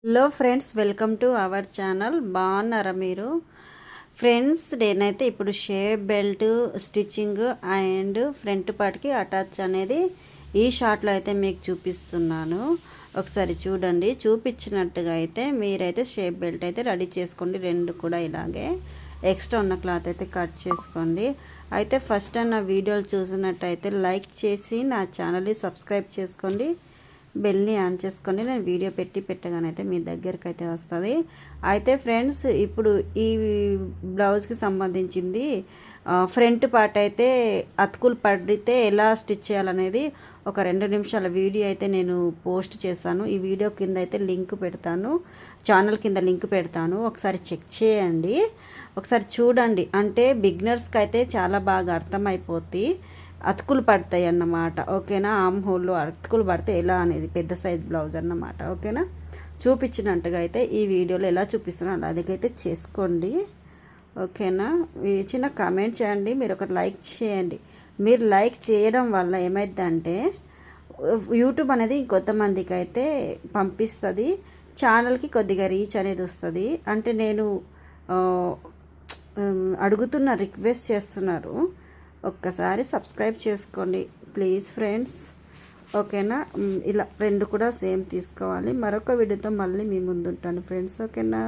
Hello friends, welcome to our channel. బాగున్నారా మీరు friends? నేనైతే ఇప్పుడు shape belt stitching and front పార్ట్కి అటాచ్ అనేది ఈ షార్ట్లో అయితే మీకు చూపిస్తున్నాను. ఒకసారి చూడండి. చూపించినట్టుగా అయితే మీరైతే షేప్ బెల్ట్ అయితే రెడీ చేసుకోండి. రెండు కూడా ఇలాగే ఎక్స్ట్రా ఉన్న క్లాత్ అయితే కట్ చేసుకోండి. అయితే ఫస్ట్ నా వీడియోలు చూసినట్టయితే లైక్ చేసి నా ఛానల్ని సబ్స్క్రైబ్ చేసుకోండి. బెల్ని ఆన్ చేసుకొని నేను వీడియో పెట్టగానైతే మీ దగ్గరికి అయితే వస్తుంది. అయితే ఫ్రెండ్స్, ఇప్పుడు ఈ బ్లౌజ్కి సంబంధించింది ఫ్రంట్ పార్ట్ అయితే అతుకులు పడితే ఎలా స్టిచ్ చేయాలనేది ఒక 2 నిమిషాల వీడియో అయితే నేను పోస్ట్ చేశాను. ఈ వీడియో కింద అయితే లింక్ పెడతాను, ఛానల్ కింద లింక్ పెడతాను. ఒకసారి చెక్ చేయండి, ఒకసారి చూడండి. అంటే బిగినర్స్కి అయితే చాలా బాగా అర్థమైపోద్ది. అతుకులు పడతాయి అన్నమాట. ఓకేనా? ఆమ్ హోల్లో అతుకులు పడితే ఎలా అనేది పెద్ద సైజ్ బ్లౌజ్ అన్నమాట. ఓకేనా? చూపించినట్టుగా అయితే ఈ వీడియోలో ఎలా చూపిస్తున్నాను అలాగైతే చేసుకోండి. ఓకేనా? చిన్న కామెంట్ చేయండి, మీరు ఒక లైక్ చేయండి. మీరు లైక్ చేయడం వల్ల ఏమైందంటే యూట్యూబ్ అనేది కొంతమందికి అయితే పంపిస్తుంది, ఛానల్కి కొద్దిగా రీచ్ అనేది వస్తుంది. అంటే నేను అడుగుతున్న, రిక్వెస్ట్ చేస్తున్నారు, ఒక్కసారి సబ్స్క్రైబ్ చేసుకోండి ప్లీజ్ ఫ్రెండ్స్. ఓకేనా? ఇలా రెండు కూడా సేమ్ తీసుకోవాలి. మరొక వీడియోతో మళ్ళీ మీ ముందు ఉంటాను ఫ్రెండ్స్. ఓకేనా?